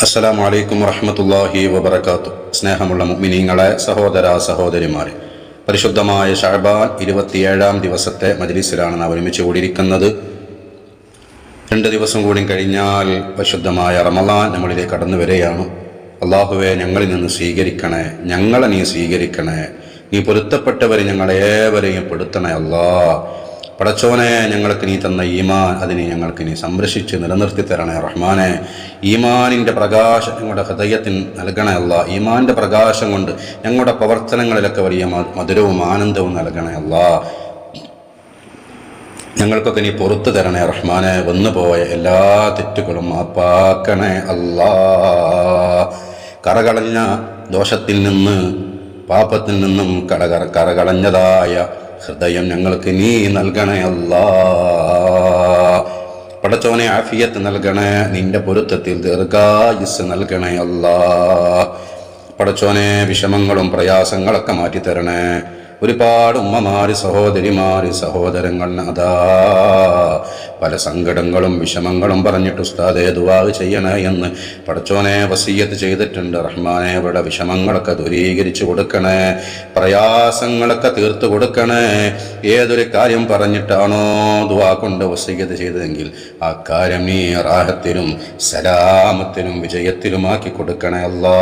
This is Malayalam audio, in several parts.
അസ്സലാമു അലൈക്കും വറഹ്മത്തുള്ളാഹി വബറകാതുഹു. സ്നേഹമുള്ള മുഅ്മിനീങ്ങളെ, സഹോദര സഹോദരിമാരെ, പരിശുദ്ധമായ ശഅബാൻ 27-ാം ദിവസത്തെ മജ്ലിസിലാണ് നാം ഒരുമിച്ച് കൂടിയിരിക്കുന്നത്. 2 ദിവസം കൂടി കഴിഞ്ഞാൽ പരിശുദ്ധമായ റമളാൻ നമ്മളിലേക്ക് കടന്നു വരികയാണ്. അല്ലാഹുവേ, ഞങ്ങളിൽ നിന്ന് സ്വീകരിക്കണേ, ഞങ്ങളെ നീ സ്വീകരിക്കണേ, നീ പൊരുത്തപ്പെട്ടവരെ ഞങ്ങളേവരെയും പെടുത്തണേ അല്ലാഹ്. പടച്ചോനെ, ഞങ്ങൾക്ക് നീ തന്ന ഈമാൻ അതിനെ ഞങ്ങൾക്ക് നീ സംരക്ഷിച്ച് നിലനിർത്തി തരണേ റഹ്മാനെ. ഈമാനിൻ്റെ പ്രകാശം ഞങ്ങളുടെ ഹൃദയത്തിൽ നൽകണേ അല്ലാ. ഈമാൻ്റെ പ്രകാശം കൊണ്ട് ഞങ്ങളുടെ പ്രവർത്തനങ്ങളിലൊക്കെ വലിയ മധുരവും ആനന്ദവും നൽകണേ അല്ലാ. ഞങ്ങൾക്കൊക്കെ നീ പുറത്തു തരണേ റഹ്മാനെ. വന്നുപോയ എല്ലാ തെറ്റുകളും മാപ്പാക്കണേ അല്ലാ. കറകളഞ്ഞ ദോഷത്തിൽ നിന്ന്, പാപത്തിൽ നിന്നും കറകളഞ്ഞതായ ഹൃദയം ഞങ്ങൾക്ക് നീ നൽകണേ അല്ലാ. പടച്ചോനെ, ആഫിയത്ത് നൽകണേ, നിന്റെ പൊരുത്തത്തിൽ ദീർഘായുസ് നൽകണേ അല്ലാ. പടച്ചോനെ, വിഷമങ്ങളും പ്രയാസങ്ങളൊക്കെ മാറ്റിത്തരണേ. ഒരുപാട് ഉമ്മമാര്, സഹോദരിമാര്, സഹോദരങ്ങൾ അതാ പല സങ്കടങ്ങളും വിഷമങ്ങളും പറഞ്ഞിട്ട് ഉസ്താദേ ദുആ ചെയ്യണേ എന്ന് പടച്ചോനെ വസിയ്യത്ത് ചെയ്തിട്ടുണ്ട് റഹ്മാനെ. അവരുടെ വിഷമങ്ങളൊക്കെ ദൂരീകരിച്ചു കൊടുക്കണേ, പ്രയാസങ്ങളൊക്കെ തീർത്തു കൊടുക്കണേ. ഏതൊരു കാര്യം പറഞ്ഞിട്ടാണോ ദുആ കൊണ്ട് വസിയ്യത്ത് ചെയ്തതെങ്കിൽ ആ കാര്യം നീ റാഹത്തിലും സലാമത്തിലും വിജയത്തിലുമാക്കി കൊടുക്കണേ അല്ലാ.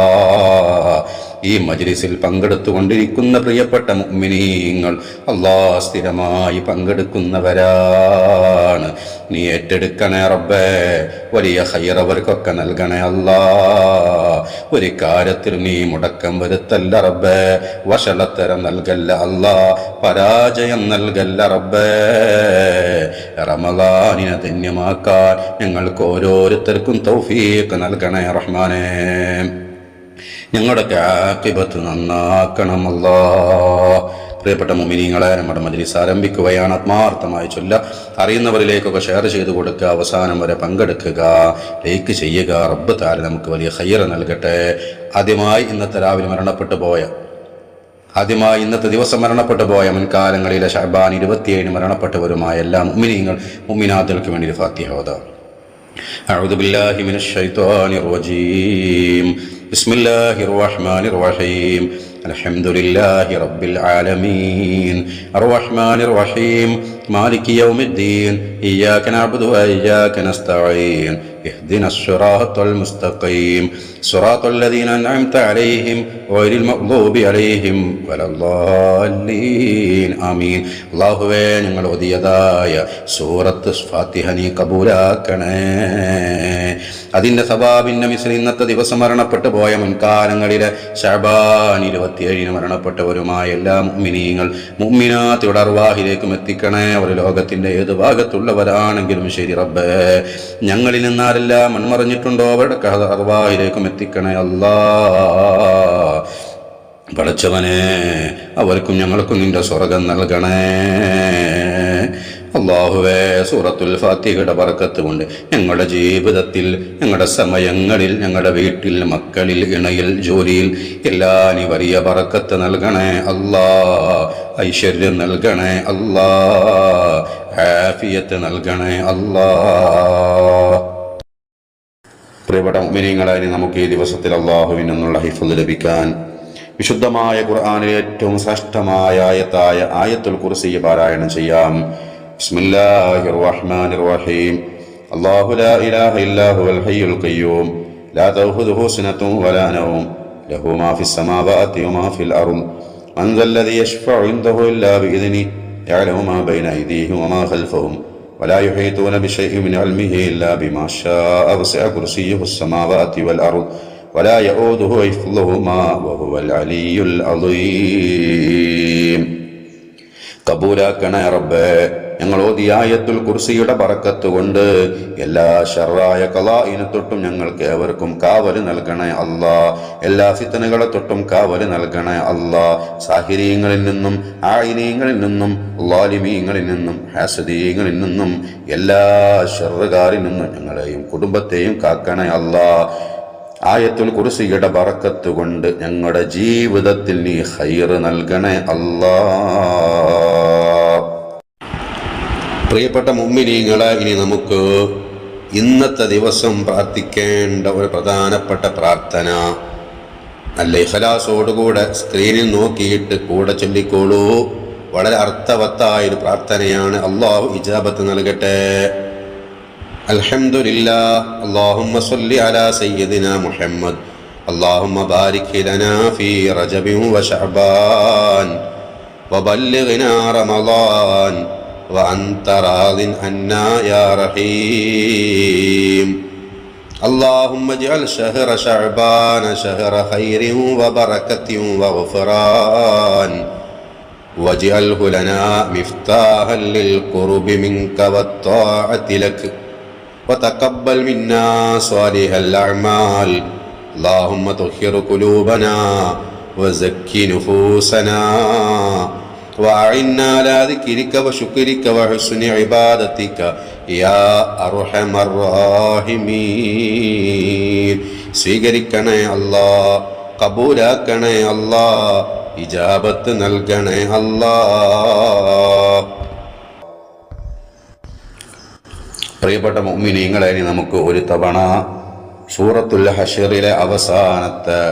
ഈ മജ്ലിസിൽ പങ്കെടുത്തുകൊണ്ടിരിക്കുന്ന പ്രിയപ്പെട്ട മുഅ്മിനീങ്ങൾ അല്ലാ സ്ഥിരമായി പങ്കെടുക്കുന്നവരാണ്. നീ ഏറ്റെടുക്കണേ റബ്ബേ. വലിയ ഖൈർ അവർക്കൊക്കെ നൽകണേ അല്ലാ. ഒരു കാര്യത്തിൽ നീ മുടക്കം വരുത്തല്ല റബ്ബേ. വഷളത്തരം നൽകല്ല അല്ലാ. പരാജയം നൽകല്ല റബ്ബേ. റമളാനിനെ ധന്യമാക്കാൻ ഞങ്ങൾക്ക് ഓരോരുത്തർക്കും തൗഫീഖ് നൽകണേ റഹ്മാനേ. ഞങ്ങളുടെ ആഖിബത്ത് നന്നാക്കണം അല്ലാ. പ്രിയപ്പെട്ട മുഅ്മിനീങ്ങളെ, നമ്മുടെ മജ്ലിസ് ആരംഭിക്കുകയാണ്. ആത്മാർത്ഥമായി ചൊല്ല, അറിയുന്നവരിലേക്കൊക്കെ ഷെയർ ചെയ്ത് കൊടുക്കുക, അവസാനം വരെ പങ്കെടുക്കുക, ലൈക്ക് ചെയ്യുക. റബ്ബ് തആല നമുക്ക് വലിയ ഖൈർ നൽകട്ടെ. ആദ്യമായി ഇന്നത്തെ ദിവസം മരണപ്പെട്ടു പോയ മുൻകാലങ്ങളിലെ ശഅബാൻ 27 മരണപ്പെട്ടവരുമായ എല്ലാ മുഅ്മിനീങ്ങൾ മുഅ്മിനാത്തുകൾക്ക് വേണ്ടി ഫാത്തിഹ ഓതാം. അഊദു ബില്ലാഹി മിനശ് ശൈത്വാനിർ റജീം. ബിസ്മില്ലാഹിർ റഹ്മാനിർ റഹീം. അൽഹംദുലില്ലാഹി റബ്ബിൽ ആലമീൻ. അർറഹ്മാനിർ റഹീം. മാലികി യൗമിദ്ദീൻ. ഇയ്യാക നഅ്ബുദു വ ഇയ്യാക നസ്തഈൻ. ഇഹ്ദിനസ് സിറാത്തൽ മുസ്തഖീം. സിറാത്തൽ ലദീന അൻഅംത അലൈഹിം ഗൈറിൽ മഗ്ദൂബി അലൈഹിം വലദ്ദാലീൻ. ആമീൻ. അല്ലാഹുവേ, ഞങ്ങൾ ഓതിയതായ സൂറത്ത് ഫാത്തിഹ നീ കബൂലാക്കണേ. അതിൻ്റെ സവാബിൻ്റെ മിസ്ൽ ഇന്നത്തെ ദിവസം മരണപ്പെട്ടു പോയ മുൻകാലങ്ങളിലെ ശഅബാൻ 27 മരണപ്പെട്ടവരുമായ എല്ലാ മുഅ്മിനീങ്ങൾ മുഅ്മിനാത്തുകളുടെ അർവാഹിലേക്കും എത്തിക്കണേ. അവർ ലോകത്തിൻ്റെ ഏത് ഭാഗത്തുള്ളവരാണെങ്കിലും ശരി റബ്ബേ, ഞങ്ങളിൽ നിന്നാരെല്ലാം മൺമറഞ്ഞിട്ടുണ്ടോ അവരുടെ അർവാഹിലേക്കും എത്തിക്കണേ അല്ലാ. പടച്ചവനെ, അവർക്കും ഞങ്ങൾക്കും നിന്റെ സ്വർഗം നൽകണേ അല്ലാഹുവേ. സൂറത്തുൽ ഫാത്തിഹയുടെ ബറക്കത്ത് കൊണ്ട് ഞങ്ങളുടെ ജീവിതത്തിൽ, ഞങ്ങളുടെ സമയങ്ങളിൽ, ഞങ്ങളുടെ വീട്ടിൽ, മക്കളിൽ, ഇണയിൽ, ജോലിയിൽ എല്ലാം നീ വലിയ ബറക്കത്ത് നൽകണേ അല്ലാ. ഐശ്വര്യം നൽകണേ അല്ലാ. ആഫിയത്ത് നൽകണേ അല്ലാ. പ്രിയപ്പെട്ട മുഅ്മിനീങ്ങളെ, നമുക്ക് ഈ ദിവസത്തിൽ അല്ലാഹുവിൽ നിന്നുള്ള ഹിഫ്ള് ലഭിക്കാൻ വിശുദ്ധമായ ഖുർആനിലെ ഏറ്റവും ശ്രേഷ്ഠമായ ആയത്തായ ആയത്തുൽ കുർസി പാരായണം ചെയ്യാം. ബിസ്മില്ലാഹിർ റഹ്മാനിർ റഹീം. അല്ലാഹു ലാ ഇലാഹ ഇല്ലാ ഹുവൽ ഹയ്യുൽ ഖയ്യൂം ലാ തഅഖുദുഹു സിനത്തുൻ വലാ നൗം ലഹു മാ ഫിസ് സമാവാതി വമാ ഫിൽ അർദ് മൻ ദല്ലദീ യശ്ഫഉ ഇൻദഹു ഇല്ലാ ബിഇദ്നിഹി യഅലമു മാ ബൈന അയ്ദീഹിം വമാ ഖൽഫഹും വലാ യുഹീതൂന ബിശൈഇൻ മിൻ ഇൽമിഹി ഇല്ലാ ബിമാ ശാഅ വസിഅ കുർസിയ്യുഹു السماوات والأرض ولا يؤوده حفظهما وهو العلي العظيم. കബൂലാക്കണേ റബ്ബേ. ഞങ്ങൾ ഓതിയ ആയത്തുൽ കുർസിയുടെ ബറക്കത്ത് കൊണ്ട് എല്ലാ ശർറായ ഖലാഇനെ തൊട്ടും ഞങ്ങൾക്ക് ഏവർക്കും കാവൽ നൽകണേ അല്ലാ. എല്ലാ ഫിത്നകളെ തൊട്ടും കാവൽ നൽകണേ അല്ലാ. സാഹിരീങ്ങളിൽ നിന്നും, ആയിനീങ്ങളിൽ നിന്നും, ളാലിമീങ്ങളിൽ നിന്നും, ഹാസദീങ്ങളിൽ നിന്നും, എല്ലാ ശർറുകാരിൽ നിന്നും ഞങ്ങളെയും കുടുംബത്തെയും കാക്കണേ അല്ലാ. ആയത്തുൽ കുർസിയുടെ ബറക്കത്ത് കൊണ്ട് ഞങ്ങളുടെ ജീവിതത്തിൽ നീ ഖൈർ നൽകണേ അല്ലാ. പ്രിയപ്പെട്ട മുഅ്മിനീങ്ങളെ, ഇനി നമുക്ക് ഇന്നത്തെ ദിവസം പ്രാർത്ഥിക്കേണ്ട ഒരു പ്രധാനപ്പെട്ട പ്രാർത്ഥന നല്ല ഇഖ്ലാസോടുകൂടെ സ്ക്രീനിൽ നോക്കിയിട്ട് കൂടെ ചൊല്ലിക്കോളൂ. വളരെ അർത്ഥവത്തായൊരു പ്രാർത്ഥനയാണ്. അല്ലാഹു ഇജാബത്ത് നൽകട്ടെ. അൽഹംദുലില്ലാഹ്. അല്ലാഹുമ്മ സ്വല്ലി അലാ സയ്യിദിനാ മുഹമ്മദ്. അല്ലാഹുമ്മ ബാരിക് ലനാ ഫീ റജബിൻ വ ശഅബാൻ വബല്ലിഗ്നാ റമളാൻ വഅൻത റാദിൻ അന്നാ യാ റഹീം. اللهم اجعل شهر شعبان شهر خير وبركة وغفران واجعله لنا مفتاحا للقرب منك والطاعة لك وتقبل منا صالح الأعمال. اللهم طهر قلوبنا وزكي نفوسنا وأعنا على ذكرك وشكرك وحسن عبادتك يا أرحم الراحمين. സ്വീകരിക്കണേ അല്ലാ, കബൂലാക്കണേ അല്ലാ, ഇജാബത്ത് നൽകണേ അല്ലാ. പ്രിയപ്പെട്ട മുഅ്മിനീങ്ങളെ, നമുക്ക് ഒരു തവണ സൂറത്തുൽ ഹശ്റിലെ അവസാനത്തെ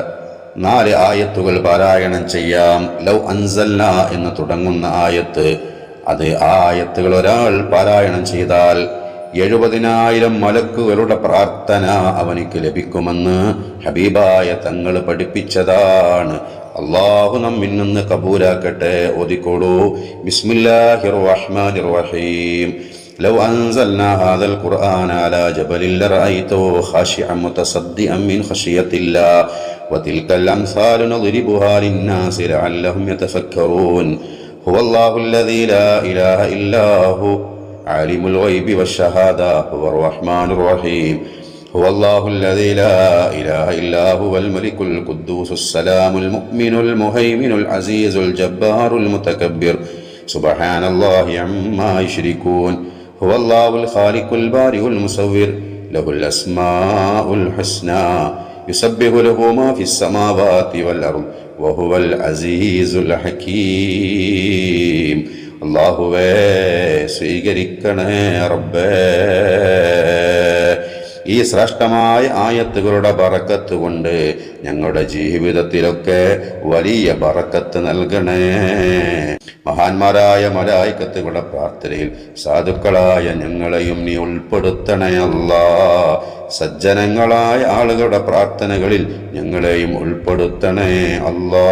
4 ആയത്തുകൾ പാരായണം ചെയ്യാം. ലൗ അൻസൽന എന്ന് തുടങ്ങുന്ന ആയത്ത്, അത് ആ ആയത്തുകൾ ഒരാൾ പാരായണം ചെയ്താൽ 70,000 മലക്കുകളുടെ പ്രാർത്ഥന അവനിക്ക് ലഭിക്കുമെന്ന് ഹബീബായ തങ്ങൾ പഠിപ്പിച്ചതാണ്. അല്ലാഹു നമ്മിൽ നിന്ന് കബൂലാക്കട്ടെ. ഓതിക്കോളൂ. ബിസ്മില്ലാഹിർ റഹ്മാനിർ റഹീം. لو أنزلنا هذا القرآن على جبل لرأيته خاشعا متصدعا من خشية الله وتلك الأمثال نضربها للناس لعلهم يتفكرون. هو الله الذي لا إله إلا هو عالم الغيب والشهادة هو الرحمن الرحيم. هو الله الذي لا إله إلا هو الملك القدوس السلام المؤمن المهيمن العزيز الجبار المتكبر سبحان الله عما يشركون. هو الله الخالق البارئ المصور له الأسماء الحسنى يسبح له ما في السماوات والأرض وهو العزيز الحكيم. അല്ലാഹുവേ, സ്വീകരിക്കണേ റബ്ബേ. ഈ ശ്രേഷ്ഠമായ ആയത്തുകളുടെ ബറക്കത്ത് കൊണ്ട് ഞങ്ങളുടെ ജീവിതത്തിലൊക്കെ വലിയ ബറക്കത്ത് നൽകണേ. മഹാന്മാരായ മലായികത്തുകളുടെ പ്രാർത്ഥനയിൽ സാധുക്കളായ ഞങ്ങളെയും നീ ഉൾപ്പെടുത്തണേ അല്ലാ. സജ്ജനങ്ങളായ ആളുകളുടെ പ്രാർത്ഥനകളിൽ ഞങ്ങളെയും ഉൾപ്പെടുത്തണേ അല്ലാ.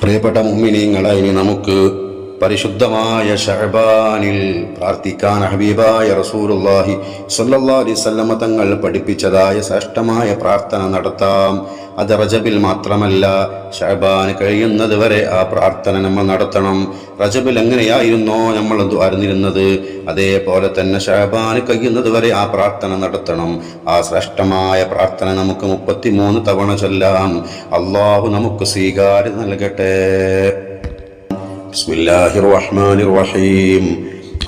പ്രിയപ്പെട്ട മുഅ്മിനീങ്ങളെ, ഇനി നമുക്ക് പരിശുദ്ധമായ ശഅബാനിൽ പ്രാർത്ഥിക്കാൻ ഹബീബായ റസൂലുള്ളാഹി സ്വല്ലല്ലാഹു അലൈഹി വസല്ലം തങ്ങൾ പഠിപ്പിച്ചതായ ശ്രേഷ്ഠമായ പ്രാർത്ഥന നടത്താം. അത് റജബിൽ മാത്രമല്ല, ശഅബാൻ കഴിയുന്നത് വരെ ആ പ്രാർത്ഥന നമ്മൾ നടത്തണം. റജബിൽ എങ്ങനെയായിരുന്നോ നമ്മൾ അറിഞ്ഞിരുന്നത്, അതേപോലെ തന്നെ ശഅബാൻ കഴിയുന്നത് വരെ ആ പ്രാർത്ഥന നടത്തണം. ആ ശ്രേഷ്ഠമായ പ്രാർത്ഥന നമുക്ക് 33 തവണ ചൊല്ലാം. അല്ലാഹു നമുക്ക് സ്വീകാര്യം നൽകട്ടെ. بسم الله الرحمن الرحيم.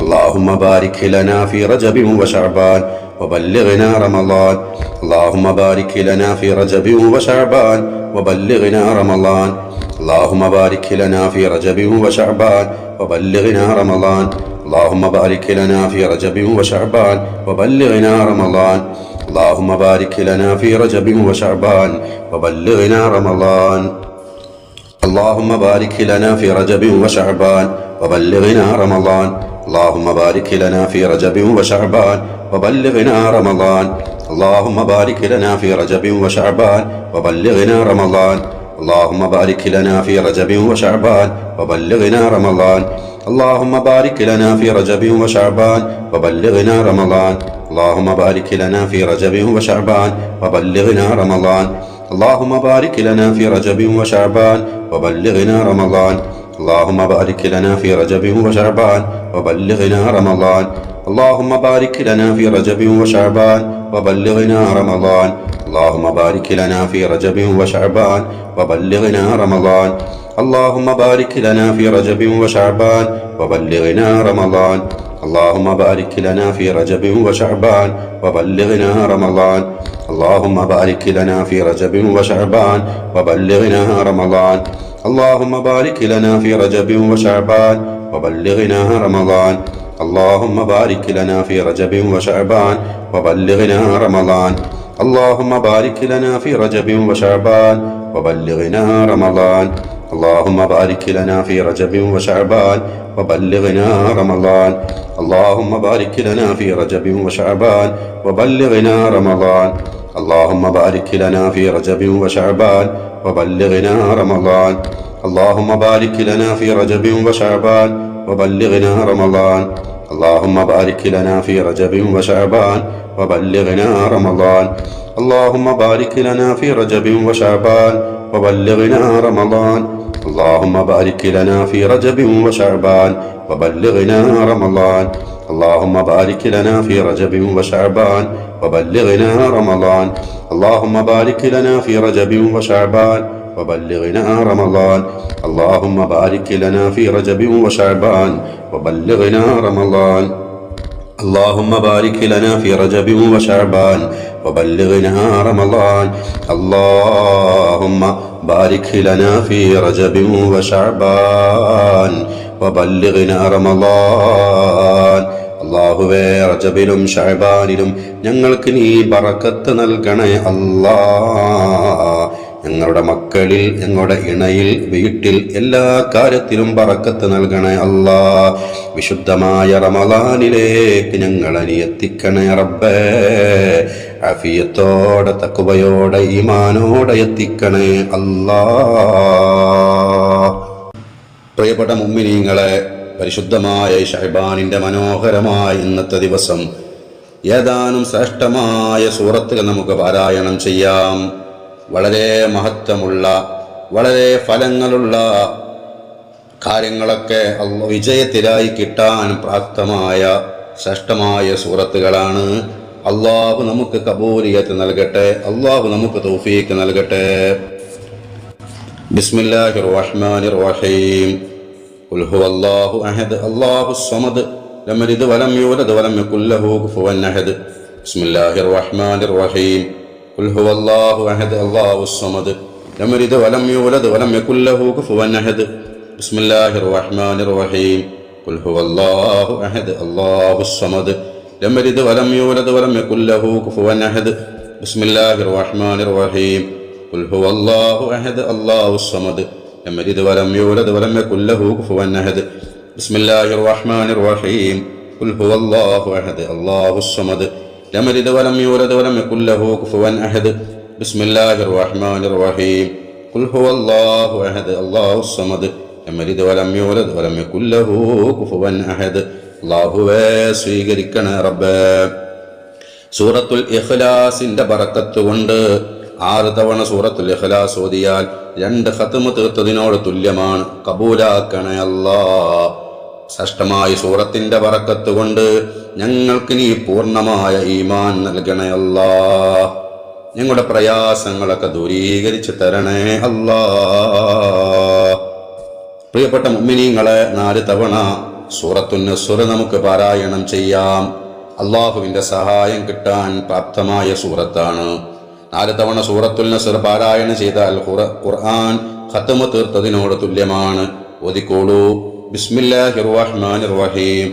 اللهم بارك لنا في رجب وشعبان وبلغنا رمضان. اللهم بارك لنا في رجب وشعبان وبلغنا رمضان. اللهم بارك لنا في رجب وشعبان وبلغنا رمضان. اللهم بارك لنا في رجب وشعبان وبلغنا رمضان. اللهم بارك لنا في رجب وشعبان وبلغنا رمضان. اللهم بارك لنا في رجب وشعبان وبلغنا رمضان. اللهم بارك لنا في رجب وشعبان وبلغنا رمضان. اللهم بارك لنا في رجب وشعبان وبلغنا رمضان. اللهم بارك لنا في رجب وشعبان وبلغنا رمضان. اللهم بارك لنا في رجب وشعبان وبلغنا رمضان. اللهم بارك لنا في رجب وشعبان وبلغنا رمضان. اللهم بارك لنا في رجب وشعبان وبلغنا رمضان. اللهم بارك لنا في رجب وشعبان وبلغنا رمضان. اللهم بارك لنا في رجب وشعبان وبلغنا رمضان. اللهم بارك لنا في رجب وشعبان وبلغنا رمضان. اللهم بارك لنا في رجب وشعبان وبلغنا رمضان. اللهم بارك لنا في رجب وشعبان وبلغنا رمضان. اللهم بارك لنا في رجب وشعبان وبلغنا رمضان. اللهم بارك لنا في رجب وشعبان وبلغنا رمضان اللهم بارك لنا في رجب وشعبان وبلغنا رمضان اللهم بارك لنا في رجب وشعبان وبلغنا رمضان اللهم بارك لنا في رجب وشعبان وبلغنا رمضان اللهم بارك لنا في رجب وشعبان وبلغنا رمضان اللهم بارك لنا في رجب وشعبان وبلغنا رمضان اللهم بارك لنا في رجب وشعبان وبلغنا رمضان اللهم بارك لنا في رجب وشعبان وبلغنا رمضان اللهم بارك لنا في رجب وشعبان وبلغنا رمضان اللهم بارك لنا في رجب وشعبان وبلغنا رمضان اللهم بارك لنا في رجب وشعبان وبلغنا رمضان اللهم بارك لنا في رجب وشعبان وبلغنا رمضان اللهم بارك لنا في رجب وشعبان وبلغنا رمضان اللهم بارك لنا في رجب وشعبان وبلغنا رمضان اللهم بارك لنا في رجب وشعبان وبلغنا رمضان അല്ലാഹുവേ റജബിലും ശഅബാനിലും ഞങ്ങൾക്ക് നീ ബറക്കത്ത് നൽകണേ അല്ലാഹ്. ഞങ്ങളുടെ മക്കളിൽ, ഞങ്ങളുടെ ഇണയിൽ, വീട്ടിൽ എല്ലാ കാര്യത്തിലും ബറക്കത്ത് നൽകണേ അല്ലാഹ്. വിശുദ്ധമായ റമളാനിലേക്ക് ഞങ്ങളെ നീ എത്തിക്കണേ റബ്ബേ. ആഫിയത്തോടെ, തഖ്വയോടെ, ഈമാനോടെ എത്തിക്കണേ അല്ലാഹ്. പ്രിയപ്പെട്ട മുഅ്മിനീങ്ങളെ, പരിശുദ്ധമായ ശഅബാനിന്റെ മനോഹരമായ ഇന്നത്തെ ദിവസം ഏതാനും ശ്രേഷ്ഠമായ സൂറത്തുകൾ നമുക്ക് പാരായണം ചെയ്യാം. വളരെ മഹത്വമുള്ള, വളരെ ഫലങ്ങളുള്ള കാര്യങ്ങളൊക്കെ വിജയത്തിലായി കിട്ടാൻ പ്രാപ്തമായ ശ്രേഷ്ഠമായ സൂറത്തുകളാണ്. അള്ളാഹു നമുക്ക് കബൂലിയത്ത് നൽകട്ടെ, അള്ളാഹു നമുക്ക് തൗഫീഖ് നൽകട്ടെ. ബിസ്മില്ലാഹിർ റഹ്മാനിർ റഹീം. ഖുൽ ഹുവല്ലാഹു അഹദ് അല്ലാഹുസ് സമദ് ലം യലിദ് വലം യൂലദ് വലം യകുൽ ലഹു കുഫുവൻ അഹദ്. ബിസ്മില്ലാഹിർ റഹ്മാനിർ റഹീം. ഖുൽ ഹുവല്ലാഹു അഹദ് അല്ലാഹുസ് സമദ് ലം യലിദ് വലം യൂലദ് വലം യകുൽ ലഹു കുഫുവൻ അഹദ്. ബിസ്മില്ലാഹിർ റഹ്മാനിർ റഹീം. ഖുൽ ഹുവല്ലാഹു അഹദ് അല്ലാഹുസ് സമദ് ലം യലിദ് വലം യൂലദ് വലം യകുൽ ലഹു കുഫുവൻ അഹദ്. ബിസ്മില്ലാഹിർ റഹ്മാനിർ റഹീം. ഖുൽ ഹുവല്ലാഹു അഹദ് അല്ലാഹുസ് സമദ് لم يلد ولم يولد ولم يكن له كفوا أحد. بسم الله الرحمن الرحيم. قل هو الله أحد الله الصمد لم يلد ولم يولد ولم يكن له كفوا أحد. بسم الله الرحمن الرحيم. قل هو الله أحد الله الصمد لم يلد ولم يولد ولم يكن له كفوا أحد. അല്ലാഹുവേ സ്വീകരിക്കണേ റബ്ബേ. സൂറത്തുൽ ഇഖ്ലാസിന്റെ ബറക്കത്ത് കൊണ്ട് 6 തവണ സൂറത്തുൽ ഇഖ്ലാസ് ഓതിയാൽ 2 ഖത്മ് തീർത്തതിനോട് തുല്യമാണ്. കബൂലാക്കണേ അല്ലാഹ്. ശ്രേഷ്ഠമായ സൂറത്തിന്റെ ബറക്കത്ത് കൊണ്ട് ഞങ്ങൾക്ക് നീ പൂർണ്ണമായ ഈമാൻ നൽകണേ അല്ലാഹ്. ഞങ്ങളുടെ പ്രയാസങ്ങളൊക്കെ ദൂരീകരിച്ച് തരണേ അല്ലാഹ്. പ്രിയപ്പെട്ട മുഅ്മിനീങ്ങളെ, 4 തവണ സൂറത്തുൻ നസ്ർ നമുക്ക് പാരായണം ചെയ്യാം. അള്ളാഹുവിന്റെ സഹായം കിട്ടാൻ പ്രാപ്തമായ സൂറത്താണ്. 4 തവണ സൂറത്തുൽ നസ്ർ പാരായണം ചെയ്താൽ ഖുർആൻ ഖത്മ തീർത്തതിനോട് തുല്യമാണ്. ഓതിക്കോളൂ. ബിസ്മില്ലാഹിർ റഹ്മാനിർ റഹീം.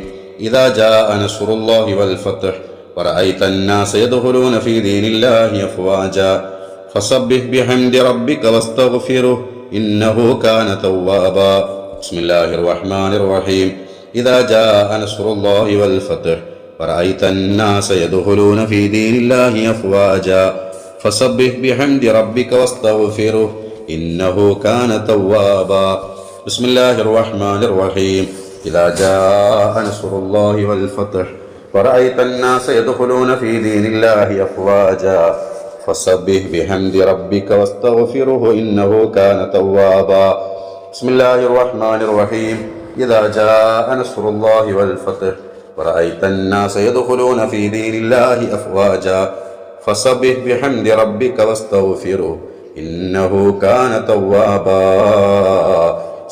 ഇദാ ജാഅ നസ്റുല്ലാഹി വൽ ഫത്ഹ് വറഅയ്ത അന്നാസ യദ്ഖുലൂന ഫീ ദീനില്ലാഹി അഫ്വാജാ ഫസബ്ബിഹ് ബിഹംദി റബ്ബിക വസ്തഗ്ഫിറുഹു ഇന്നഹു കാന തവ്വാബാ. ബിസ്മില്ലാഹിർ റഹ്മാനിർ റഹീം. ഇദാ ജാഅ നസ്റുല്ലാഹി വൽ ഫത്ഹ് വറഅയ്ത അന്നാസ യദ്ഖുലൂന ഫീ ദീനില്ലാഹി അഫ്വാജാ فسبح بحمد ربك واستغفره إنه كان توابا. بسم الله الرحمن الرحيم. إذا جاء نصر الله والفتح ورأيت الناس يدخلون في دين الله أفواجا فسبح بحمد ربك واستغفره إنه كان توابا. بسم الله الرحمن الرحيم. إذا جاء نصر الله والفتح ورأيت الناس يدخلون في دين الله أفواجا فسبح بحمد ربك واستغفره إنه كان توابا.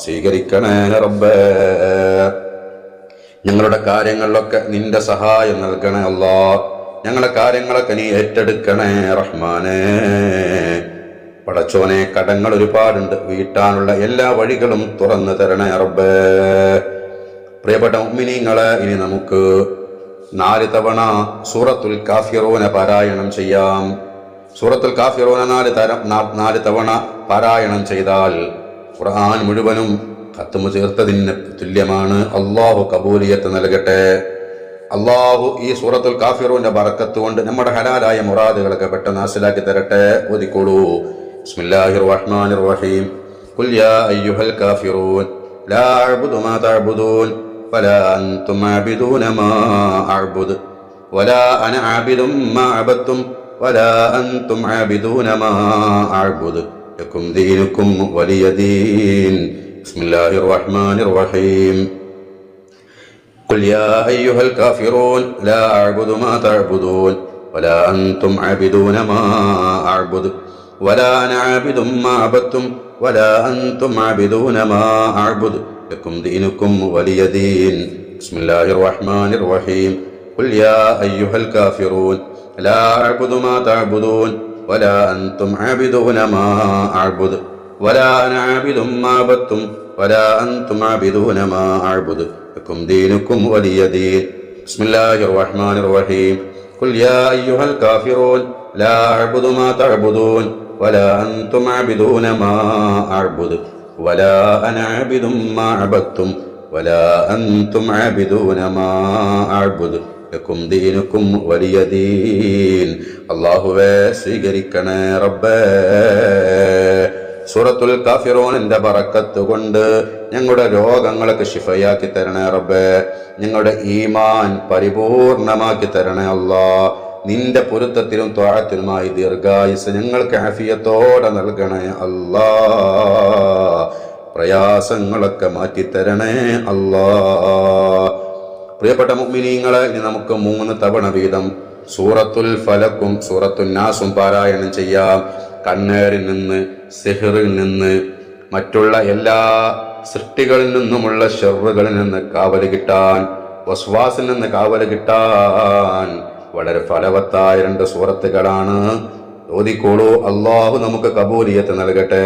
സ്വീകരിക്കണേ റബ്ബേ. ഞങ്ങളുടെ കാര്യങ്ങളിലൊക്കെ നിന്റെ സഹായം നൽകണേ അല്ലാഹ്. ഞങ്ങളുടെ കാര്യങ്ങളൊക്കെ നീ ഏറ്റെടുക്കണേ റഹ്മാനേ. പടച്ചോനെ, കടങ്ങൾ ഒരുപാടുണ്ട്, വീട്ടാനുള്ള എല്ലാ വഴികളും തുറന്നു തരണേ റബ്ബേ. പ്രിയപ്പെട്ട മുഅ്മിനീങ്ങളെ, ഇനി നമുക്ക് 4 തവണ സൂറത്തുൽ കാഫിറൂന പാരായണം ചെയ്യാം. സൂറത്തുൽ കാഫിറൂന 4 തവണ പാരായണം ചെയ്താൽ ഖുർആൻ മുഴുവനും ഖത്മ് ചേർത്തതിന് തുല്യമാണ്. അല്ലാഹു കബൂലിയത്ത് നൽകട്ടെ. അല്ലാഹു ഈ സൂറത്തുൽ കാഫിറൂന്റെ ബറക്കത്ത് കൊണ്ട് നമ്മുടെ ഹലാലായ മുറാദുകളൊക്കെ പെട്ടെന്ന് ഹാസിലാക്കി തരട്ടെ. ഓതിക്കോളൂ. ബിസ്മില്ലാഹിർ റഹ്മാനിർ റഹീം. ഖുൽ യാ അയ്യുഹൽ കാഫിറൂൻ ലാ അഅ്ബുദു മാ തഅ്ബുദൂൻ വലാ അൻതും ആബിദൂന മാ അഅ്ബുദു വലാ അന ആബിദും മാ അബദ്തും വലാ അൻതും ആബിദൂന മാ അഅ്ബുദു ലക്കും ദീനുക്കും വലിയ ദീൻ. ബിസ്മില്ലാഹിർ റഹ്മാനിർ റഹീം. قل يا أيها الكافرون لا أعبد ما تعبدون ولا أنتم عابدون ما أعبد ولا أنا عابد ما عبدتم ولا أنتم عابدون ما أعبد لكم دينكم ولي دين. بسم الله الرحمن الرحيم. قل يا أيها الكافرون لا أعبد ما تعبدون ولا أنتم عابدون ما أعبد ولا أنا عابد ما عبدتم ولا أنتم عابدون ما أعبد لكم دينكم ولي دين. بسم الله الرحمن الرحيم. قل يا أيها الكافرون لا أعبد ما تعبدون ولا أنتم عابدون ما أعبد ولا أنا عابد ما عبدتم ولا أنتم عابدون ما أعبد لكم دينكم ولي دين. അല്ലാഹുവേ സ്വീകരിക്കണേ റബ്ബേ. സൂറത്തുൽ കാഫിറൂനിന്റെ ബറക്കത്ത് കൊണ്ട് ഞങ്ങളുടെ രോഗങ്ങളൊക്കെ ശിഫയാക്കി തരണേ റബ്ബേ. ഞങ്ങളുടെ ഈമാൻ പരിപൂർണമാക്കി തരണേ അല്ലാ. നിന്റെ പൊരുത്തത്തിലും ത്വാഅത്തിലുമായി ദീർഘായുസ് ഞങ്ങൾക്ക് ആഫിയത്തോടെ നൽകണേ അല്ലാ. പ്രയാസങ്ങളൊക്കെ മാറ്റിത്തരണേ അല്ലാ. പ്രിയപ്പെട്ട മുഅ്മിനീങ്ങളെ, ഇനി നമുക്ക് 3 തവണ വീതം സൂറത്തുൽ ഫലക്കും സൂറത്തുൻ നാസും പാരായണം ചെയ്യാം. കണ്ണേറിൽ നിന്ന്, സിഹ്റിൽ നിന്ന്, മറ്റുള്ള എല്ലാ സൃഷ്ടികളിൽ നിന്നുമുള്ള ഷർറുകളിൽ നിന്ന് കാവല് കിട്ടാൻ, വസ്വാസിൽ നിന്ന് കാവല് കിട്ടാൻ വളരെ ഫലവത്തായ 2 സൂറത്തുകളാണ്. ഓതിക്കോളൂ. അല്ലാഹു നമുക്ക് കബൂലിയത്ത് നൽകട്ടെ.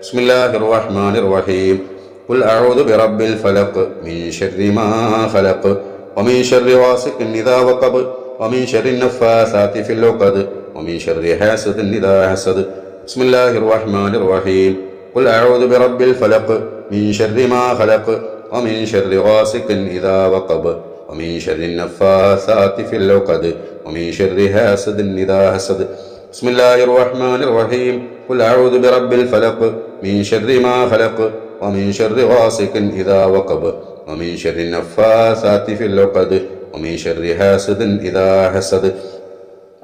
ബിസ്മില്ലാഹിർ റഹ്മാനിർ റഹീം. ഖുൽ അഊദു ബിറബ്ബിൽ ഫലഖ് മിൻ ശർരി മാ ഖലഖ് വമിൻ ശർരി ഗാസിഖിൻ ഇദാ വഖബ് വമിൻ ശർരി നഫ്ഫാസാതി ഫിൽ ഉഖദ് വമിൻ ശർരി ഹാസിദിൻ ഇദാ ഹസദ്. ബിസ്മില്ലാഹിർ റഹ്മാനിർ റഹീം. ഖുൽ അഊദു ബിറബ്ബിൽ ഫലഖ് മിൻ ശർരി മാ ഖലഖ് വമിൻ ശർരി ഗാസിഖിൻ ഇദാ വഖബ് വമിൻ ശർരി നഫ്ഫാസാതി ഫിൽ ഉഖദ് വമിൻ ശർരി ഹാസിദിൻ ഇദാ ഹസദ്. ബിസ്മില്ലാഹിർ റഹ്മാനിർ റഹീം. ഖുൽ അഊദു ബിറബ്ബിൽ ഫലഖ് മിൻ ശർരി മാ ഖലഖ് വമിൻ ശർരി ഗാസിഖിൻ ഇദാ വഖബ് വമിൻ ശർരി നഫ്ഫാസാതി ഫിൽ ഉഖദ് വമിൻ ശർരി ഹാസിദിൻ ഇദാ ഹസദ്.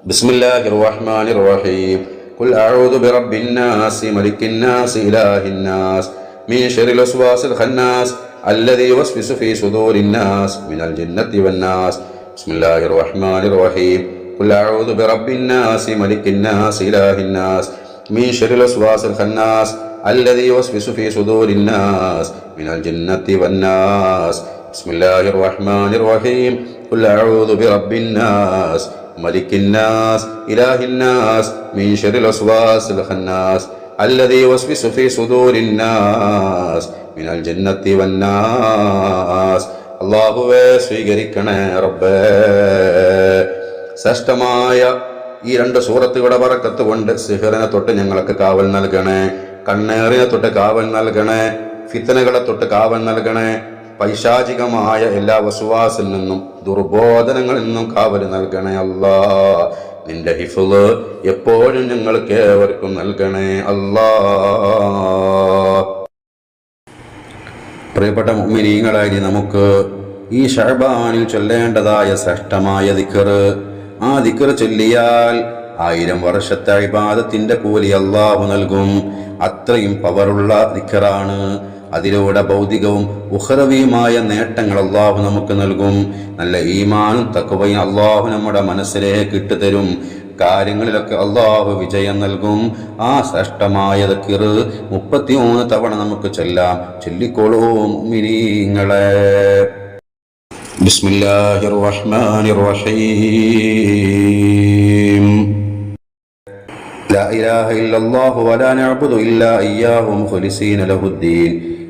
ബിസ്മില്ലാഹിർ റഹ്മാനിർ റഹീം. ഖുൽ അഊദു ബിറബ്ബിൻ നാസ് മലിക്കിൻ നാസ് ഇലാഹിൻ നാസ് മിൻ ശർരിൽ വസ്വാസിൽ ഖന്നാസ് الذي يوسوس في صدور الناس من الجنة والناس. بسم الله الرحمن الرحيم. قل أعوذ برب الناس ملك الناس إله الناس من شر الوسواس الخناس الذي يوسوس في صدور الناس من الجنة والناس. بسم الله الرحمن الرحيم. قل أعوذ برب الناس ملك الناس إله الناس من شر الوسواس الخناس الذي يوسوس في صدور الناس മിനൽ ജന്നത്തി വന്നാസ്. അല്ലാഹുവേ സ്വീകരിക്കണേ റബ്ബേ. ശ്രേഷ്ഠമായ ഈ 2 സൂറത്തുകളുടെ ബറക്കത്ത് കൊണ്ട് സിഹറിനെ തൊട്ട് ഞങ്ങൾക്ക് കാവൽ നൽകണേ, കണ്ണേറിനെ തൊട്ട് കാവൽ നൽകണേ, ഫിത്നകളെ തൊട്ട് കാവൽ നൽകണേ, പൈശാചികമായ എല്ലാ വസ്വാസിൽ നിന്നും ദുർബോധനങ്ങളിൽ നിന്നും കാവൽ നൽകണേ അല്ലാ. നിന്റെ ഹിഫ്ള് എപ്പോഴും ഞങ്ങൾക്ക് ഏവർക്കും നൽകണേ അല്ലാ. പ്രിയപ്പെട്ട മുഅ്മിനീങ്ങളായി നമുക്ക് ഈ ശഅബാനിൽ ചൊല്ലേണ്ടതായ ശ്രേഷ്ഠമായ ദിക്ർ, ആ ദിക്ർ ചൊല്ലിയാൽ 1000 വർഷത്തെ ഇബാദത്തിന്റെ കൂലി അല്ലാഹു നൽകും. അത്രയും പവറുള്ള ദിക്റാണ്. അതിലൂടെ ഭൗതികവും ഉഖ്റവിയുമായ നേട്ടങ്ങൾ അല്ലാഹു നമുക്ക് നൽകും. നല്ല ഈമാനും തഖ്വയും അല്ലാഹു നമ്മുടെ മനസ്സിലേക്ക് ഇട്ടുതരും. കാര്യങ്ങളിലൊക്കെ അല്ലാഹു വിജയം നൽകും. ആ ശ്രേഷ്ഠമായ ദിക്ർ 33 തവണ നമുക്ക് ചൊല്ലാം. ചൊല്ലിക്കോളൂ മുഅ്മിനീങ്ങളെ. ബിസ്മില്ലാഹിർ റഹ്മാനിർ റഹീം. ലാ ഇലാഹ ഇല്ലല്ലാഹു വലാ നഅ്ബുദു ഇല്ലാ ഇയ്യാഹു മുഖ്ലിസീന ലഹുദ്ദീൻ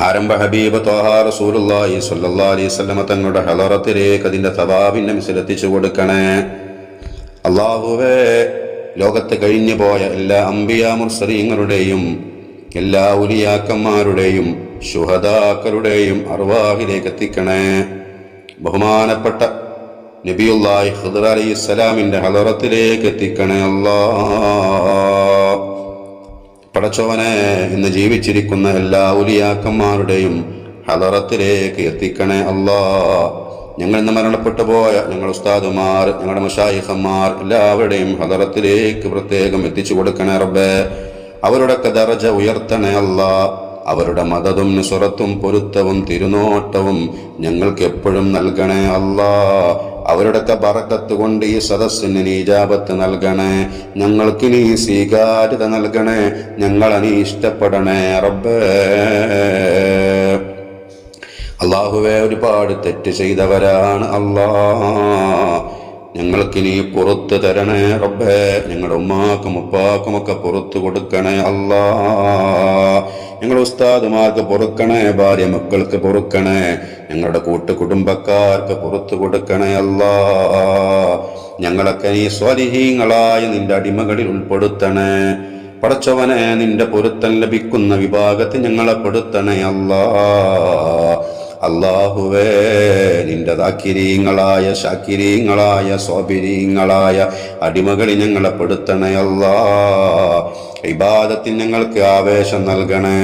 ആരംഭ ഹബീബ് ത്വാഹ റസൂലുള്ളാഹി സ്വല്ലല്ലാഹി അലൈഹി വസല്ലമ തങ്ങളുടെ ഹളറത്തിലേക്ക് അതിന്റെ സവാബിന്റെ മിസ്ലെത്തിച്ചു കൊടുക്കണേ. അല്ലാഹുവേ, ലോകത്ത് കഴിഞ്ഞു പോയ എല്ലാ അംബിയാ മുർസലീങ്ങളുടെയും എല്ലാ ഉലിയാക്കന്മാരുടെയും ശുഹദാക്കളുടെയും അർവാഹിലേക്ക് എത്തിക്കണേ. ബഹുമാനപ്പെട്ട നബിയുല്ലാഹി ഖിദ്ർ അലൈഹിസ്സലാമിന്റെ ഹളറത്തിലേക്ക് എത്തിക്കണേ അല്ലാഹ്. പടച്ചോനെ, ഇന്ന് ജീവിച്ചിരിക്കുന്ന എല്ലാ ഉലിയാക്കന്മാരുടെയും ഹളറത്തിലേക്ക് എത്തിക്കണേ അല്ലാഹ്. ഞങ്ങൾ ഇന്ന് മരണപ്പെട്ടു പോയ ഞങ്ങളുടെ ഉസ്താദുമാർ, ഞങ്ങളുടെ മശായിഖന്മാർ എല്ലാവരുടെയും ഹളറത്തിലേക്ക് പ്രത്യേകം എത്തിച്ചു കൊടുക്കണേ റബ്ബേ. അവരുടെയൊക്കെ ദറജ ഉയർത്തണേ അല്ലാഹ്. അവരുടെ മദതും നുസ്റത്തും പൊരുത്തവും തിരുനോട്ടവും ഞങ്ങൾക്ക് എപ്പോഴും നൽകണേ അല്ലാഹ്. അവരുടെയൊക്കെ ബറക്കത്ത് കൊണ്ട് ഈ സദസ്സിന് നീ ഇജാബത്ത് നൽകണേ, ഞങ്ങൾക്ക് നീ സ്വീകാര്യത നൽകണേ, ഞങ്ങളെ നീ ഇഷ്ടപ്പെടണേ റബ്ബേ. അല്ലാഹുവേ, ഒരുപാട് തെറ്റ് ചെയ്തവരാണ് അല്ലാഹ്. ഞങ്ങൾക്ക് നീ പുറത്ത് തരണേ റബ്ബേ. ഞങ്ങളുടെ ഉമ്മാക്കും ഉപ്പാക്കുമൊക്കെ പുറത്തു കൊടുക്കണേ അല്ലാഹ്. ഞങ്ങളുടെ ഉസ്താദുമാർക്ക് പൊറുക്കണേ, ഭാര്യ മക്കൾക്ക് പൊറുക്കണേ, ഞങ്ങളുടെ കൂട്ടുകുടുംബക്കാർക്ക് പുറത്തു കൊടുക്കണേ അല്ലാഹ്. ഞങ്ങളൊക്കെ നീ സ്വാലിഹീങ്ങളായ നിന്റെ അടിമകളിൽ ഉൾപ്പെടുത്തണേ പടച്ചവനെ. നിന്റെ പൊരുത്തം ലഭിക്കുന്ന വിഭാഗത്തിൽ ഞങ്ങളെ പെടുത്തണേ അല്ലാഹ്. അല്ലാഹുവേ, നിന്റെ ദാക്കിരീങ്ങളായ ശാക്കിരീങ്ങളായ സ്വാബിരീങ്ങളായ അടിമകളിൽ ഞങ്ങളെ പെടുത്തണേ അല്ലാഹ്. ഇബാദത്തിൽ ഞങ്ങൾക്ക് ആവേശം നൽകണേ,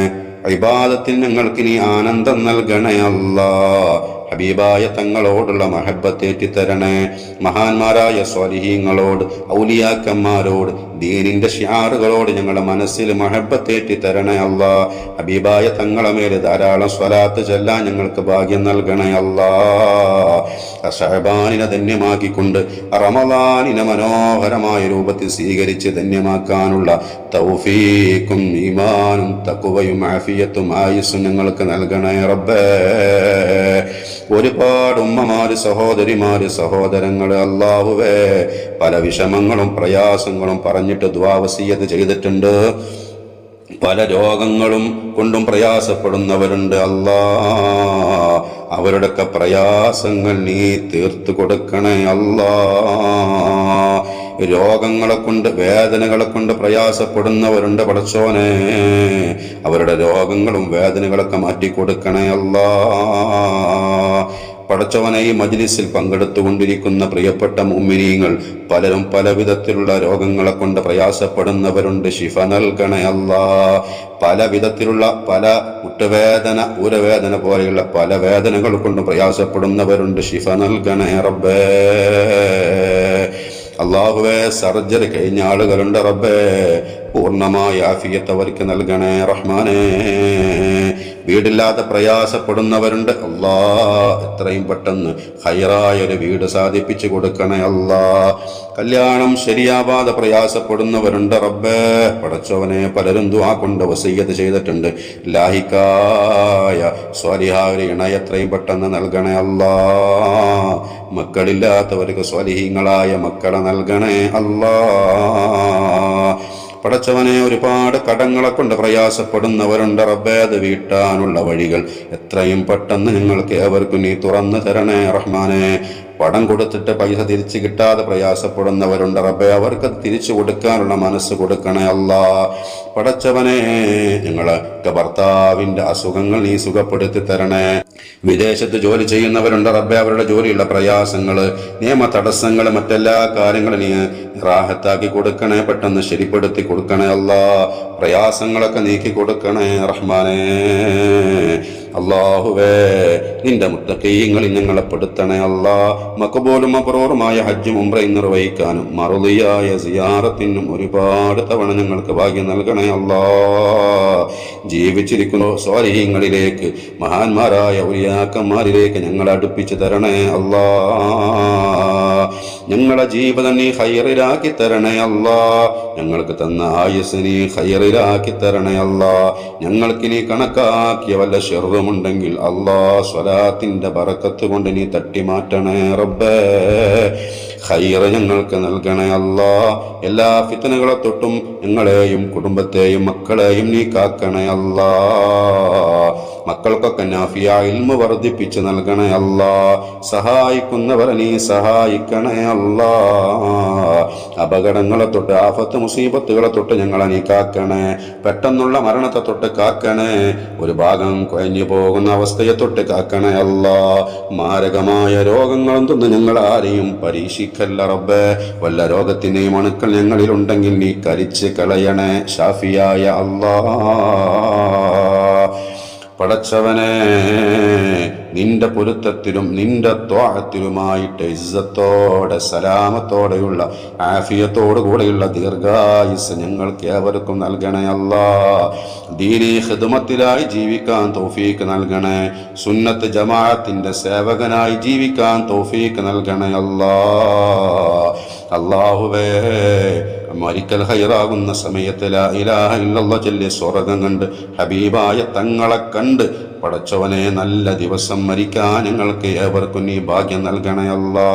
ഇബാദത്തിൽ ഞങ്ങൾക്ക് നീ ആനന്ദം നൽകണേ അല്ലാഹ്. ഹബീബായ തങ്ങളോടുള്ള മഹബത്തേറ്റി തരണേ. മഹാന്മാരായ സ്വാലിഹീങ്ങളോട്, ഔലിയാക്കന്മാരോട്, ദീനിന്റെ ഷിയാറുകളോട് ഞങ്ങളുടെ മനസ്സിൽ മഹബത്തേറ്റി തരണേ അല്ലാഹ്. ഹബീബായ തങ്ങളെ മേല് ധാരാളം സ്വലാത്ത് ചൊല്ലാൻ ഞങ്ങൾക്ക് ഭാഗ്യം നൽകണേ അല്ലാഹ്. ശഅബാനിനെ ധന്യമാക്കിക്കൊണ്ട് റമളാനിനെ മനോഹരമായ രൂപത്തിൽ സ്വീകരിച്ച് ധന്യമാക്കാനുള്ള തൗഫീഖും ഈമാനും തഖ്വയും ആഫിയത്തും ആയുസ്സും ഞങ്ങൾക്ക് നൽകണേ റബ്ബേ. ഒരുപാട് ഉമ്മമാര്, സഹോദരിമാര്, സഹോദരങ്ങള് അല്ലാഹുവേ, പല വിഷമങ്ങളും പ്രയാസങ്ങളും പറഞ്ഞിട്ട് ദുആ വസിയ്യത്ത് ചെയ്തിട്ടുണ്ട്. പല രോഗങ്ങളും കൊണ്ടും പ്രയാസപ്പെടുന്നവരുണ്ട് അല്ലാഹ്. അവരുടെയൊക്കെ പ്രയാസങ്ങൾ നീ തീർത്തു കൊടുക്കണേ അല്ലാഹ്. രോഗങ്ങളെ കൊണ്ട്, വേദനകളെ കൊണ്ട് പ്രയാസപ്പെടുന്നവരുണ്ട് പടച്ചോനെ. അവരുടെ രോഗങ്ങളും വേദനകളൊക്കെ മാറ്റിക്കൊടുക്കണേ അല്ലാഹ്. പടച്ചവനെ, ഈ മജ്ലിസിൽ പങ്കെടുത്തുകൊണ്ടിരിക്കുന്ന പ്രിയപ്പെട്ട മുഅ്മിനീങ്ങൾ പലരും പല വിധത്തിലുള്ള രോഗങ്ങളെ കൊണ്ട് പ്രയാസപ്പെടുന്നവരുണ്ട്. ശിഫ നൽകണേ അല്ലാഹ്. പല വിധത്തിലുള്ള പല മുട്ടുവേദന, ഊരവേദന പോലെയുള്ള പല വേദനകൾ കൊണ്ട് പ്രയാസപ്പെടുന്നവരുണ്ട്. ശിഫ നൽകണേ റബ്ബേ. അല്ലാഹുവേ, സർജറി കഴിഞ്ഞ ആളുകളുണ്ട് റബ്ബേ, പൂർണ്ണമായ ആഫിയത്ത് അവർക്ക് നൽകണേ റഹ്മാനേ. വീടില്ലാതെ പ്രയാസപ്പെടുന്നവരുണ്ട് അല്ലാഹ്, എത്രയും പെട്ടെന്ന് ഹൈറായ ഒരു വീട് സാധിപ്പിച്ചു കൊടുക്കണേ അല്ലാഹ്. കല്യാണം ശരിയാവാതെ പ്രയാസപ്പെടുന്നവരുണ്ട് റബ്ബേ. പടച്ചവനെ, പലരും ദുആ കൊണ്ട് വസിയ്യത്ത് ചെയ്തിട്ടുണ്ട്. ലാഹിക്കായ സ്വാലിഹായ ഒരു ഇണ എത്രയും പെട്ടെന്ന് നൽകണേ അല്ലാഹ്. മക്കളില്ലാത്തവർക്ക് സ്വാലിഹീങ്ങളായ മക്കളെ നൽകണേ അല്ലാഹ്. പടച്ചവനെ, ഒരുപാട് കടങ്ങളെ കൊണ്ട് പ്രയാസപ്പെടുന്നവരുണ്ട് റബ്ബേ. അത് വീട്ടാനുള്ള വഴികൾ എത്രയും പെട്ടെന്ന് ഞങ്ങൾക്ക് ഏവർക്കും നീ തുറന്നു തരണേ റഹ്മാനെ. പണം കൊടുത്തിട്ട് പൈസ തിരിച്ചു കിട്ടാതെ പ്രയാസപ്പെടുന്നവരുണ്ട് റബ്ബേ. അവർക്ക് തിരിച്ചു കൊടുക്കാനുള്ള മനസ്സ് കൊടുക്കണേ അല്ലാഹ്. പടച്ചവനെ, ഞങ്ങളൊക്കെ ഭർത്താവിന്റെ അസുഖങ്ങൾ നീ സുഖപ്പെടുത്തി തരണേ. വിദേശത്ത് ജോലി ചെയ്യുന്നവരുണ്ട് റബ്ബേ. അവരുടെ ജോലിയുള്ള പ്രയാസങ്ങള്, നിയമ തടസ്സങ്ങള്, മറ്റെല്ലാ കാര്യങ്ങളും നീ റാഹത്താക്കി കൊടുക്കണേ, പെട്ടെന്ന് ശരിപ്പെടുത്തി കൊടുക്കണേ അല്ലാഹ്. പ്രയാസങ്ങളൊക്കെ നീക്കി കൊടുക്കണേ റഹ്മാനേ. അല്ലാഹുവേ, നിന്റെ മുത്തഖീങ്ങളിൽ ഞങ്ങളെ പെടുത്തണേ അല്ലാഹ്. മഖബൂലും മബ്റൂറുമായ ഹജ്ജും ഉംറയും നിർവഹിക്കാനും മറുദിയായ സിയാറത്തിനും ഒരുപാട് തവണ ഞങ്ങൾക്ക് ഭാഗ്യം നൽകണേ അല്ലാഹ്. ജീവിച്ചിരിക്കുന്ന സ്വാലിഹീങ്ങളിലേക്ക്, മഹാന്മാരായ ഔലിയാക്കന്മാരിലേക്ക് ഞങ്ങളെ അടുപ്പിച്ചു തരണേ അല്ലാഹ്. ഞങ്ങളുടെ ജീവിതം നീ ഖൈറിലാക്കി തരണേ അല്ലാഹ്. ഞങ്ങൾക്ക് തന്ന ആയുസ് നീ ഖൈറിലാക്കി തരണേ അല്ലാഹ്. ഞങ്ങൾക്ക് നീ കണക്കാക്കിയ വല്ല ശർറുമുണ്ടെങ്കിൽ അല്ലാഹ് സ്വലാത്തിന്റെ ബറക്കത്ത് കൊണ്ട് നീ തട്ടിമാറ്റണേ റബ്ബേ. ഖൈർ ഞങ്ങൾക്ക് നൽകണേ അല്ലാഹ്. എല്ലാ ഫിത്നകളെ തൊട്ടും ഞങ്ങളെയും കുടുംബത്തെയും മക്കളെയും നീ കാക്കണേ അല്ലാഹ്. മക്കൾക്കൊക്കെ നാഫിയ ഇൽമ വർദ്ധിപ്പിച്ച് നൽകണേ അല്ലാ. സഹായിക്കുന്നവരെ നീ സഹായിക്കണേ അല്ലാ. അപകടങ്ങളെ തൊട്ട്, ആഫത്ത് മുസീബത്തുകളെ തൊട്ട് ഞങ്ങളെ നീ കാക്കണേ. പെട്ടെന്നുള്ള മരണത്തെ തൊട്ട് കാക്കണേ. ഒരു ഭാഗം കഴിഞ്ഞു പോകുന്ന അവസ്ഥയെ തൊട്ട് കാക്കണേ അല്ലാ. മാരകമായ രോഗങ്ങളെന്തൊന്നും ഞങ്ങൾ ആരെയും പരീക്ഷിക്കല്ല റബ്ബേ. വല്ല രോഗത്തിന്റെയും അണുക്കൾ ഞങ്ങളിലുണ്ടെങ്കിൽ നീ കരിച്ച് കളയണേ ഷാഫിയായ അല്ലാ. പടച്ചവനെ, നിന്റെ പൊരുത്തത്തിലും നിന്റെ ത്വാഅത്തിലുമായിട്ട് ഇസ്സത്തോടെ സലാമത്തോടെയുള്ള ആഫിയത്തോടു കൂടെയുള്ള ദീർഘായുസ് ഞങ്ങൾക്ക് ഏവർക്കും നൽകണേ അല്ലാ. ദീനീ ഖിദ്മത്തിലായി ജീവിക്കാൻ തൗഫീക്ക് നൽകണേ. സുന്നത്ത് ജമാഅത്തിന്റെ സേവകനായി ജീവിക്കാൻ തൗഫീക്ക് നൽകണേ അല്ലാ. അല്ലാഹുവേ, മരിക്കൽ ഹൈറാകുന്ന സമയത്ത് ലാ ഇലാഹ ഇല്ലല്ലാഹ് ചൊല്ലി സ്വർഗ്ഗം കണ്ട് ഹബീബായ തങ്ങളെ കണ്ട് പടച്ചവനെ നല്ല ദിവസം മരിക്കാൻ ഞങ്ങൾക്ക് ഏവർക്കും നീ ഭാഗ്യം നൽകണേ അല്ലാ.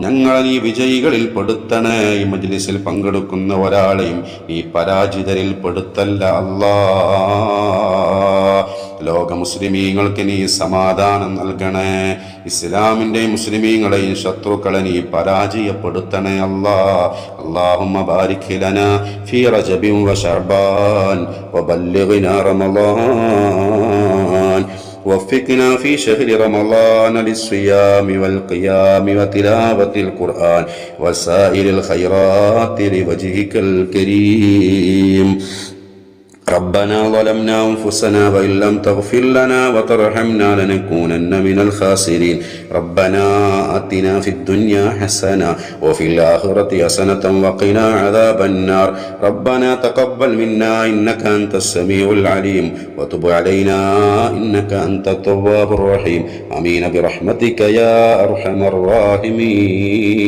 ഞങ്ങളെ നീ വിജയികളിൽ പെടുത്തണേ. ഈ മജ്ലിസിൽ പങ്കെടുക്കുന്ന ഒരാളെയും നീ പരാജിതരിൽ പെടുത്തല്ല അല്ലാ. ലോക മുസ്ലിമീങ്ങൾക്ക് നീ സമാധാനം നൽകണേ. ഇസ്ലാമിൻ്റെയും മുസ്ലിമീങ്ങളെയും ശത്രുക്കളെ നീ പരാജയപ്പെടുത്തണേ അല്ലാ. അല്ലാഹുമ്മ ബാരിക് ലനാ ഫീ റജബിൻ വ ശഅബാൻ വബല്ലിഗ്നാ റമളാൻ وفقنا في شهر رمضان للصيام والقيام وتلاوة القرآن وسائر الخيرات لوجهك الكريم. ربنا ظلمنا أنفسنا وإن لم تغفر لنا وترحمنا لنكونن من الخاسرين. ربنا آتنا في الدنيا حسنة وفي الآخرة حسنة وقنا عذاب النار. ربنا تقبل منا إنك أنت السميع العليم وتب علينا إنك أنت التواب الرحيم. آمين برحمتك يا أرحم الراحمين.